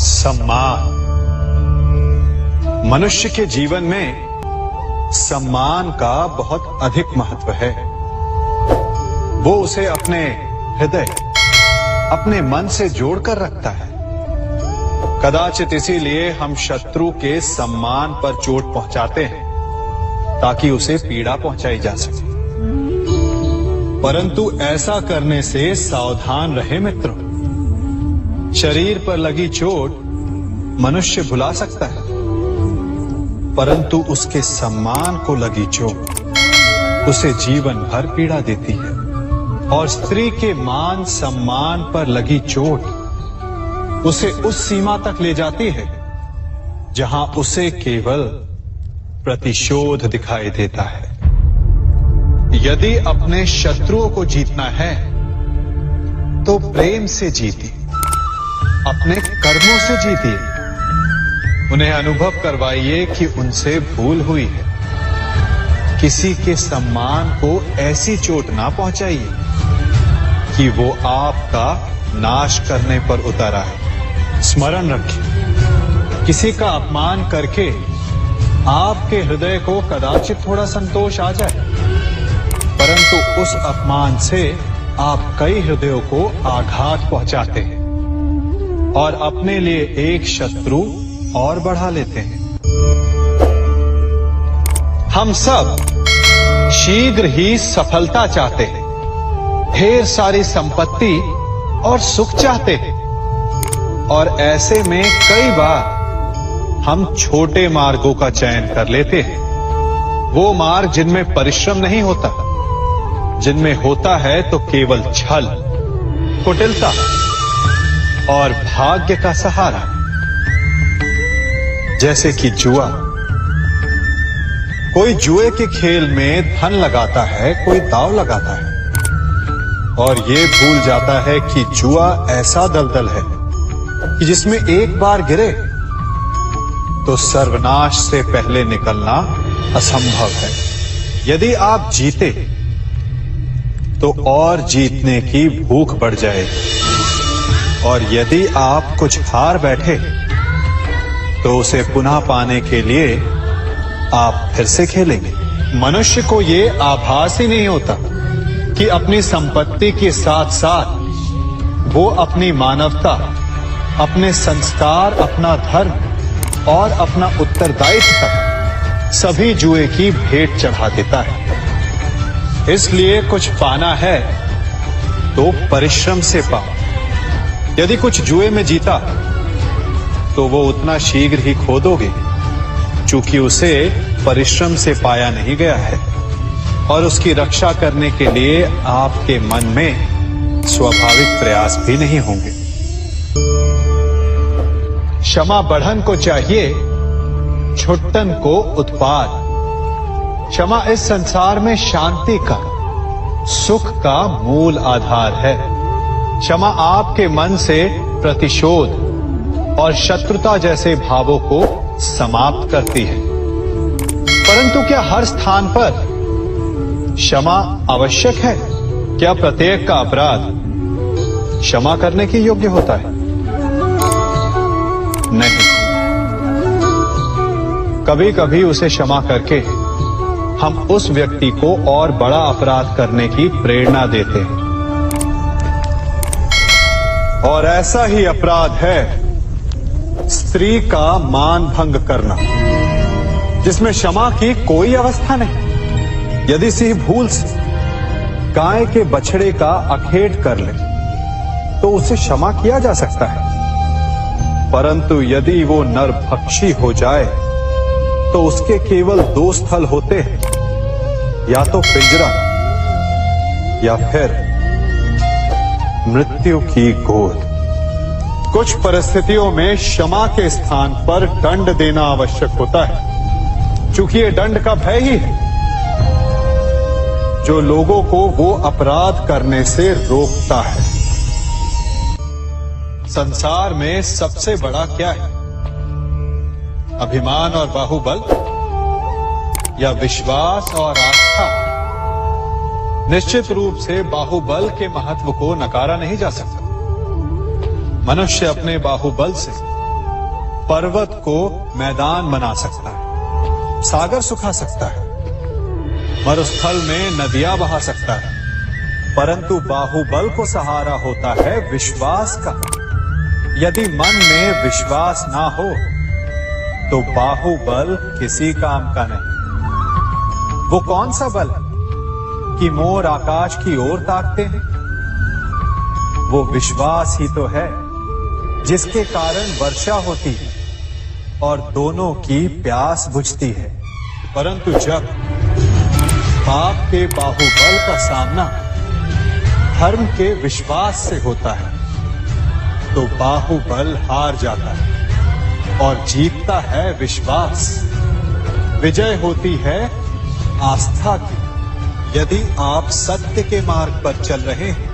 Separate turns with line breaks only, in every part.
सम्मान। मनुष्य के जीवन में सम्मान का बहुत अधिक महत्व है। वो उसे अपने हृदय, अपने मन से जोड़कर रखता है। कदाचित इसीलिए हम शत्रु के सम्मान पर चोट पहुंचाते हैं ताकि उसे पीड़ा पहुंचाई जा सके। परंतु ऐसा करने से सावधान रहे मित्रों। शरीर पर लगी चोट मनुष्य भुला सकता है, परंतु उसके सम्मान को लगी चोट उसे जीवन भर पीड़ा देती है। और स्त्री के मान सम्मान पर लगी चोट उसे उस सीमा तक ले जाती है जहां उसे केवल प्रतिशोध दिखाई देता है। यदि अपने शत्रुओं को जीतना है तो प्रेम से जीतिए, अपने कर्मों से जीतिए। उन्हें अनुभव करवाइए कि उनसे भूल हुई है। किसी के सम्मान को ऐसी चोट ना पहुंचाइए कि वो आपका नाश करने पर उतर आए। स्मरण रखिए, किसी का अपमान करके आपके हृदय को कदाचित थोड़ा संतोष आ जाए, परंतु उस अपमान से आप कई हृदयों को आघात पहुंचाते हैं और अपने लिए एक शत्रु और बढ़ा लेते हैं। हम सब शीघ्र ही सफलता चाहते हैं, ढेर सारी संपत्ति और सुख चाहते हैं, और ऐसे में कई बार हम छोटे मार्गों का चयन कर लेते हैं। वो मार्ग जिनमें परिश्रम नहीं होता, जिनमें होता है तो केवल छल, कुटिलता और भाग्य का सहारा। जैसे कि जुआ। कोई जुए के खेल में धन लगाता है, कोई दांव लगाता है और ये भूल जाता है कि जुआ ऐसा दलदल है कि जिसमें एक बार गिरे तो सर्वनाश से पहले निकलना असंभव है। यदि आप जीते तो और जीतने की भूख बढ़ जाएगी, और यदि आप कुछ हार बैठे तो उसे पुनः पाने के लिए आप फिर से खेलेंगे। मनुष्य को ये आभास ही नहीं होता कि अपनी संपत्ति के साथ साथ वो अपनी मानवता, अपने संस्कार, अपना धर्म और अपना उत्तरदायित्व तक सभी जुए की भेंट चढ़ा देता है। इसलिए कुछ पाना है तो परिश्रम से पाओ। यदि कुछ जुए में जीता तो वो उतना शीघ्र ही खो दोगे, चूंकि उसे परिश्रम से पाया नहीं गया है, और उसकी रक्षा करने के लिए आपके मन में स्वाभाविक प्रयास भी नहीं होंगे। क्षमा बढ़न को चाहिए, छुट्टन को उत्पाद। क्षमा इस संसार में शांति का, सुख का मूल आधार है। क्षमा आपके मन से प्रतिशोध और शत्रुता जैसे भावों को समाप्त करती है। परंतु क्या हर स्थान पर क्षमा आवश्यक है? क्या प्रत्येक का अपराध क्षमा करने के योग्य होता है? नहीं। कभी कभी उसे क्षमा करके हम उस व्यक्ति को और बड़ा अपराध करने की प्रेरणा देते हैं, और ऐसा ही अपराध है स्त्री का मान भंग करना, जिसमें क्षमा की कोई अवस्था नहीं। यदि सिंह भूल से गाय के बछड़े का अखेट कर ले तो उसे क्षमा किया जा सकता है, परंतु यदि वो नरभक्षी हो जाए तो उसके केवल दो स्थल होते हैं, या तो पिंजरा या फिर मृत्यु की गोद। कुछ परिस्थितियों में क्षमा के स्थान पर दंड देना आवश्यक होता है, क्योंकि ये दंड का भय ही है जो लोगों को वो अपराध करने से रोकता है। संसार में सबसे बड़ा क्या है? अभिमान और बाहुबल, या विश्वास और आस्था? निश्चित रूप से बाहुबल के महत्व को नकारा नहीं जा सकता। मनुष्य अपने बाहुबल से पर्वत को मैदान बना सकता है, सागर सुखा सकता है, मरुस्थल में नदियां बहा सकता है, परंतु बाहुबल को सहारा होता है विश्वास का। यदि मन में विश्वास ना हो तो बाहुबल किसी काम का नहीं। वो कौन सा बल है कि मोर आकाश की ओर ताकते हैं? वो विश्वास ही तो है जिसके कारण वर्षा होती है और दोनों की प्यास बुझती है। परंतु जब पाप के बाहुबल का सामना धर्म के विश्वास से होता है तो बाहुबल हार जाता है और जीतता है विश्वास। विजय होती है आस्था की। यदि आप सत्य के मार्ग पर चल रहे हैं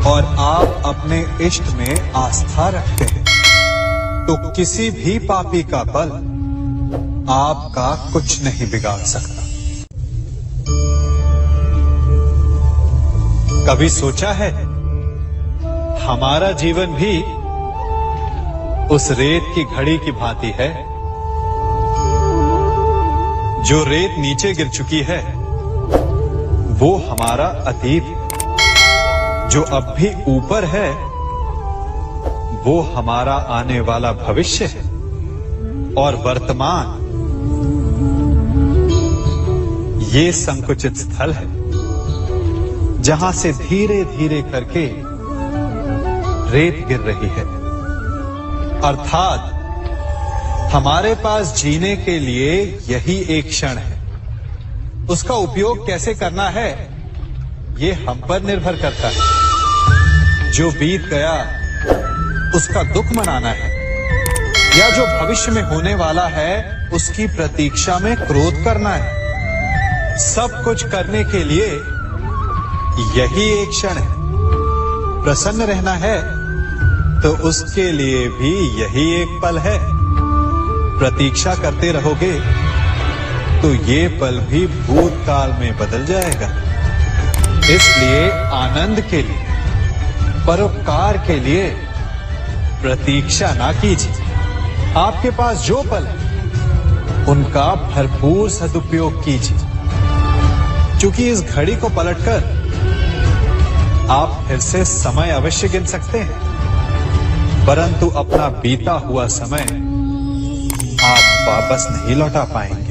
और आप अपने इष्ट में आस्था रखते हैं तो किसी भी पापी का बल आपका कुछ नहीं बिगाड़ सकता। कभी सोचा है हमारा जीवन भी उस रेत की घड़ी की भांति है? जो रेत नीचे गिर चुकी है वो हमारा अतीत है, जो अब भी ऊपर है वो हमारा आने वाला भविष्य है, और वर्तमान ये संकुचित स्थल है जहां से धीरे धीरे करके रेत गिर रही है। अर्थात हमारे पास जीने के लिए यही एक क्षण है। उसका उपयोग कैसे करना है ये हम पर निर्भर करता है। जो बीत गया उसका दुख मनाना है या जो भविष्य में होने वाला है उसकी प्रतीक्षा में क्रोध करना है। सब कुछ करने के लिए यही एक क्षण है। प्रसन्न रहना है तो उसके लिए भी यही एक पल है। प्रतीक्षा करते रहोगे तो ये पल भी भूतकाल में बदल जाएगा। इसलिए आनंद के लिए, परोपकार के लिए प्रतीक्षा ना कीजिए। आपके पास जो पल है उनका भरपूर सदुपयोग कीजिए, क्योंकि इस घड़ी को पलटकर आप फिर से समय अवश्य गिन सकते हैं, परंतु अपना बीता हुआ समय आप वापस नहीं लौटा पाएंगे।